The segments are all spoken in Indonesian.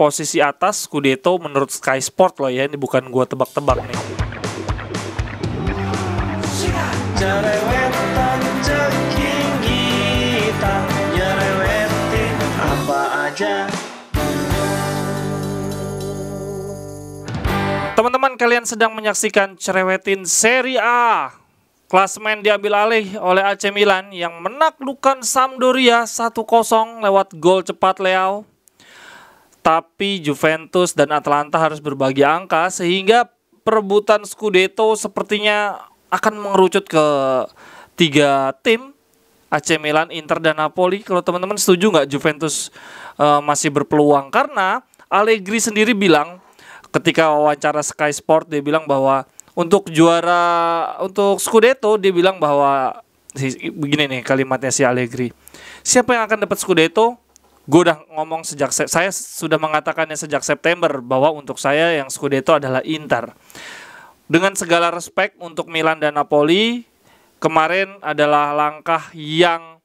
posisi atas Scudetto menurut Sky Sport loh ya. Ini bukan gua tebak-tebak nih. Jerewetan ceking kita, nyerewetin apa aja. Teman-teman, kalian sedang menyaksikan Cerewetin Serie A. Klasemen diambil alih oleh AC Milan yang menaklukkan Sampdoria 1-0 lewat gol cepat Leao. Tapi Juventus dan Atalanta harus berbagi angka sehingga perebutan Scudetto sepertinya akan mengerucut ke 3 tim, AC Milan, Inter, dan Napoli. Kalau teman-teman setuju nggak Juventus masih berpeluang? Karena Allegri sendiri bilang ketika wawancara Sky Sport, dia bilang bahwa untuk Scudetto, dia bilang bahwa begini nih kalimatnya si Allegri. Siapa yang akan dapat Scudetto? Gue udah ngomong saya sudah mengatakannya sejak September bahwa untuk saya yang Scudetto adalah Inter. Dengan segala respek untuk Milan dan Napoli, kemarin adalah langkah yang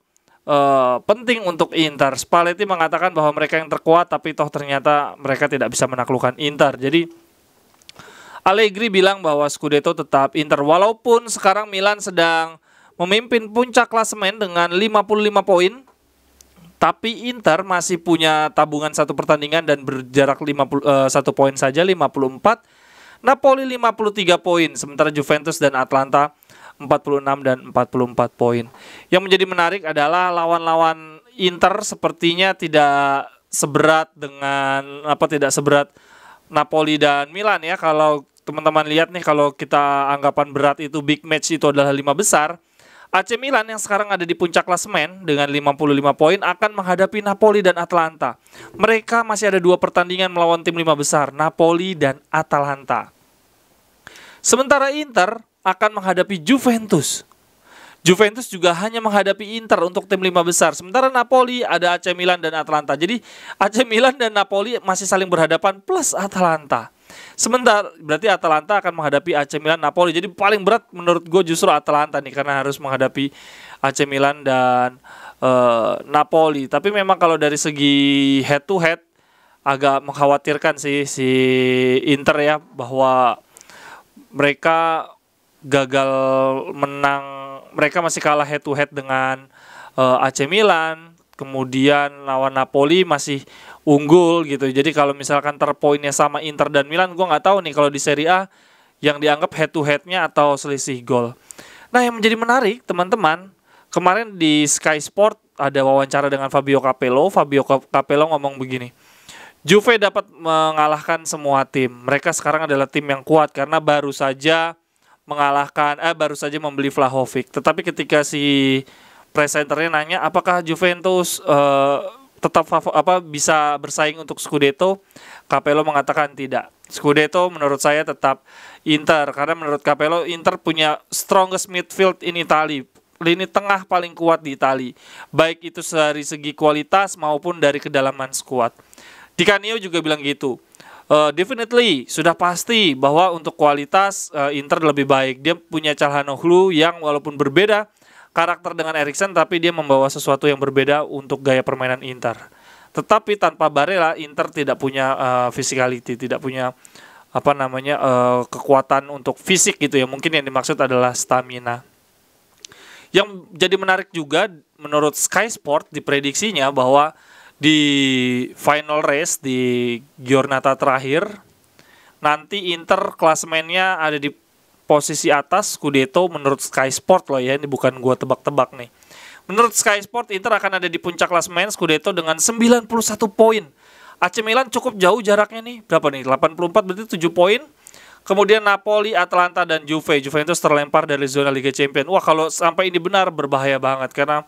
penting untuk Inter. Spalletti mengatakan bahwa mereka yang terkuat, tapi toh ternyata mereka tidak bisa menaklukkan Inter. Jadi Allegri bilang bahwa Scudetto tetap Inter. Walaupun sekarang Milan sedang memimpin puncak klasemen dengan 55 poin, tapi Inter masih punya tabungan 1 pertandingan dan berjarak 1 poin saja, 54. Napoli 53 poin, sementara Juventus dan Atalanta 46 dan 44 poin. Yang menjadi menarik adalah lawan-lawan Inter sepertinya tidak seberat Napoli dan Milan ya. Kalau teman-teman lihat nih, kalau kita anggapan berat itu big match itu adalah 5 besar, AC Milan yang sekarang ada di puncak klasemen dengan 55 poin akan menghadapi Napoli dan Atalanta. Mereka masih ada 2 pertandingan melawan tim 5 besar, Napoli dan Atalanta. Sementara Inter akan menghadapi Juventus. Juventus juga hanya menghadapi Inter untuk tim 5 besar. Sementara Napoli ada AC Milan dan Atalanta. Jadi AC Milan dan Napoli masih saling berhadapan plus Atalanta. Sementara berarti Atalanta akan menghadapi AC Milan, Napoli. Jadi paling berat menurut gue justru Atalanta nih, karena harus menghadapi AC Milan dan Napoli. Tapi memang kalau dari segi head to head agak mengkhawatirkan sih si Inter ya, bahwa mereka gagal menang, mereka masih kalah head to head dengan AC Milan, kemudian lawan Napoli masih unggul gitu. Jadi kalau misalkan terpoinnya sama Inter dan Milan, gue nggak tahu nih kalau di Serie A yang dianggap head to headnya atau selisih gol. Nah, yang menjadi menarik teman-teman, kemarin di Sky Sport ada wawancara dengan Fabio Capello. Fabio Capello ngomong begini, Juve dapat mengalahkan semua tim. Mereka sekarang adalah tim yang kuat karena baru saja membeli Vlahovic. Tetapi ketika si presenternya nanya apakah Juventus tetap bisa bersaing untuk Scudetto, Capello mengatakan tidak. Scudetto menurut saya tetap Inter, karena menurut Capello Inter punya strongest midfield in Italy. Lini tengah paling kuat di Italia, baik itu dari segi kualitas maupun dari kedalaman skuad. Di Canio juga bilang gitu. Definitely sudah pasti bahwa untuk kualitas Inter lebih baik. Dia punya Calhanoglu yang walaupun berbeda karakter dengan Eriksen, tapi dia membawa sesuatu yang berbeda untuk gaya permainan Inter. Tetapi tanpa Barella, Inter tidak punya physicality, tidak punya kekuatan untuk fisik gitu ya. Mungkin yang dimaksud adalah stamina. Yang jadi menarik juga menurut Sky Sport diprediksinya bahwa di final race di giornata terakhir nanti Inter klasemennya ada di posisi atas Scudetto menurut Sky Sport loh ya. Ini bukan gua tebak-tebak nih. Menurut Sky Sport, Inter akan ada di puncak klasemen Scudetto dengan 91 poin. AC Milan cukup jauh jaraknya nih. Berapa nih? 84 berarti 7 poin. Kemudian Napoli, Atalanta, dan Juventus terlempar dari zona Liga Champions. Wah, kalau sampai ini benar berbahaya banget, karena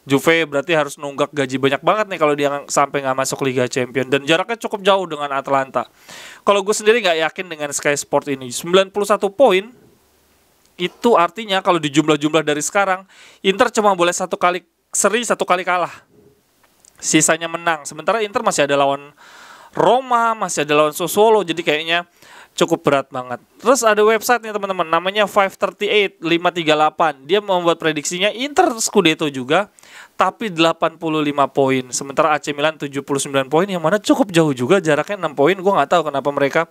Juve berarti harus nunggak gaji banyak banget nih kalau dia sampai nggak masuk Liga Champions. Dan jaraknya cukup jauh dengan Atalanta. Kalau gue sendiri nggak yakin dengan Sky Sport ini. 91 poin, itu artinya kalau dijumlah-jumlah dari sekarang, Inter cuma boleh 1 kali seri, 1 kali kalah. Sisanya menang. Sementara Inter masih ada lawan Roma, masih ada lawan Sassuolo. Jadi kayaknya cukup berat banget. Terus ada website nih teman-teman, namanya 538. Dia membuat prediksinya Inter Scudetto juga, tapi 85 poin. Sementara AC Milan 79 poin, yang mana cukup jauh juga, jaraknya 6 poin. Gue nggak tahu kenapa mereka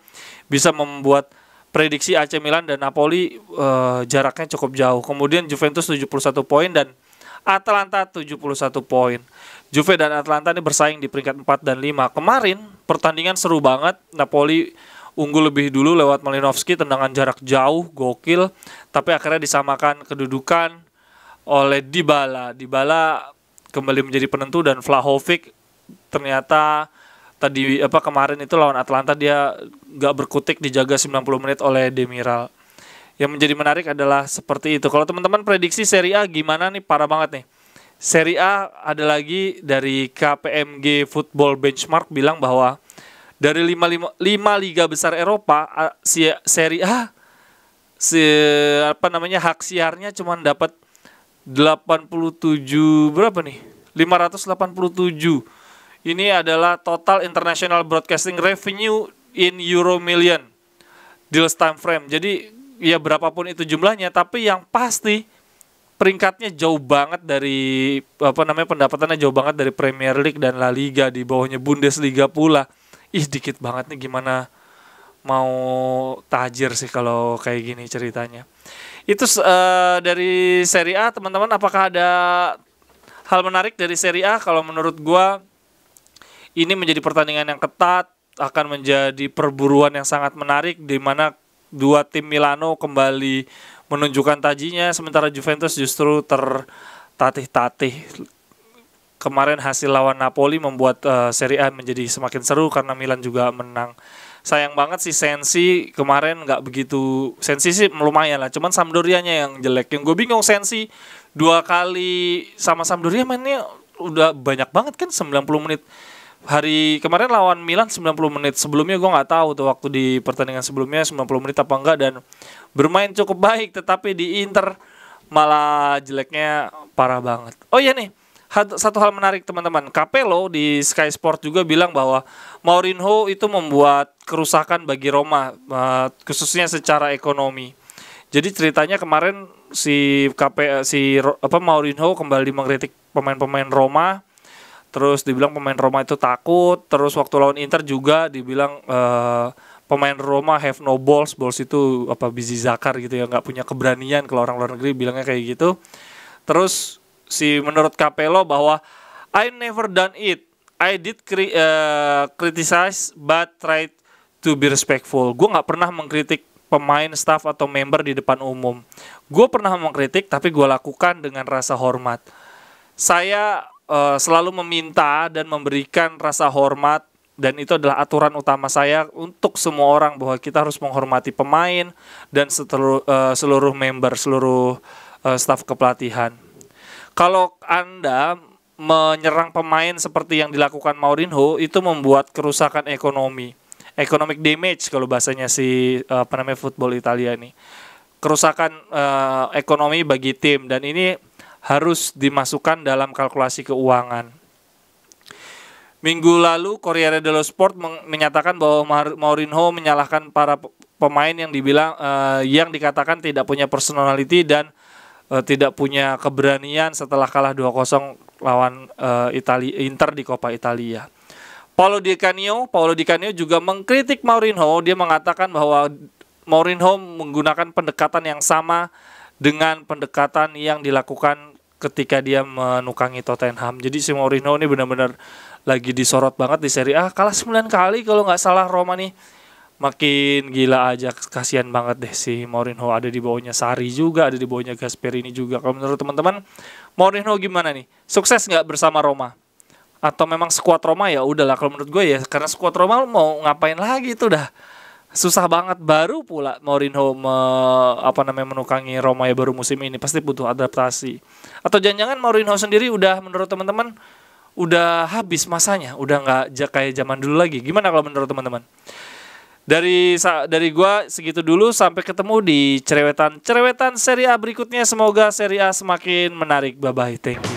bisa membuat prediksi AC Milan dan Napoli jaraknya cukup jauh. Kemudian Juventus 71 poin dan Atalanta 71 poin. Juve dan Atalanta ini bersaing di peringkat 4 dan 5. Kemarin pertandingan seru banget. Napoli unggul lebih dulu lewat Malinowski, tendangan jarak jauh, gokil. Tapi akhirnya disamakan kedudukan oleh Dybala. Dybala kembali menjadi penentu dan Vlahovic ternyata kemarin itu lawan Atalanta dia gak berkutik, dijaga 90 menit oleh Demiral. Yang menjadi menarik adalah seperti itu. Kalau teman-teman prediksi Serie A gimana nih? Parah banget nih. Serie A ada lagi dari KPMG Football Benchmark bilang bahwa dari 5 liga besar Eropa, Serie A hak siarnya cuma dapat 87 berapa nih? 587. Ini adalah total international broadcasting revenue in euro million deals time frame. Jadi ya berapapun itu jumlahnya, tapi yang pasti peringkatnya jauh banget dari pendapatannya jauh banget dari Premier League dan La Liga, di bawahnya Bundesliga pula. Dikit banget nih, gimana mau tajir sih kalau kayak gini ceritanya. Itu dari Serie A, teman-teman. Apakah ada hal menarik dari Serie A? Kalau menurut gua ini menjadi pertandingan yang ketat, akan menjadi perburuan yang sangat menarik, di mana dua tim Milano kembali menunjukkan tajinya, sementara Juventus justru tertatih-tatih. Kemarin hasil lawan Napoli membuat Serie A menjadi semakin seru karena Milan juga menang. Sayang banget sih Sensi kemarin nggak begitu. Sensi sih lumayan lah, cuman Sampdorianya yang jelek. Yang gue bingung, Sensi 2 kali sama Sampdoria mainnya udah banyak banget kan, 90 menit. Hari kemarin lawan Milan 90 menit. Sebelumnya gue nggak tahu tuh waktu di pertandingan sebelumnya 90 menit apa enggak, dan bermain cukup baik, tetapi di Inter malah jeleknya parah banget. Oh iya nih, satu hal menarik teman-teman. Capello di Sky Sport juga bilang bahwa Mourinho itu membuat kerusakan bagi Roma, khususnya secara ekonomi. Jadi ceritanya kemarin Mourinho kembali mengkritik pemain-pemain Roma. Terus dibilang pemain Roma itu takut. Terus waktu lawan Inter juga dibilang pemain Roma have no balls. Balls itu biji zakar gitu ya, nggak punya keberanian. Kalau orang luar negeri bilangnya kayak gitu. Terus menurut Capello bahwa I never done it. I did criticize but tried to be respectful. Gue nggak pernah mengkritik pemain, staff atau member di depan umum. Gue pernah mengkritik, tapi gue lakukan dengan rasa hormat. Saya selalu meminta dan memberikan rasa hormat, dan itu adalah aturan utama saya untuk semua orang, bahwa kita harus menghormati pemain dan seluruh member, seluruh staf kepelatihan. Kalau Anda menyerang pemain seperti yang dilakukan Mourinho, itu membuat kerusakan ekonomi, economic damage kalau bahasanya football Italia ini. Kerusakan ekonomi bagi tim, dan ini harus dimasukkan dalam kalkulasi keuangan. Minggu lalu Corriere dello Sport menyatakan bahwa Mourinho menyalahkan para pemain yang dikatakan tidak punya personality dan tidak punya keberanian setelah kalah 2-0 lawan Inter di Coppa Italia. Paolo Di Canio juga mengkritik Mourinho. Dia mengatakan bahwa Mourinho menggunakan pendekatan yang sama dengan pendekatan yang dilakukan ketika dia menukangi Tottenham. Jadi si Mourinho ini benar-benar lagi disorot banget di Serie A. Kalah 9 kali kalau nggak salah Roma nih. Makin gila aja, kasihan banget deh si Mourinho. Ada di bawahnya Sarri juga, ada di bawahnya Gasperini juga. Kalau menurut teman-teman, Mourinho gimana nih? Sukses nggak bersama Roma? Atau memang skuad Roma ya udahlah? Kalau menurut gue ya, karena skuad Roma mau ngapain lagi, itu udah susah banget. Baru pula Mourinho menukangi Roma ya baru musim ini, pasti butuh adaptasi. Atau jangan-jangan Mourinho sendiri udah, menurut teman-teman, udah habis masanya, udah nggak kayak zaman dulu lagi. Gimana kalau menurut teman-teman? Dari gua segitu dulu, sampai ketemu di cerewetan Serie A berikutnya. Semoga Serie A semakin menarik. Bye bye, thank you.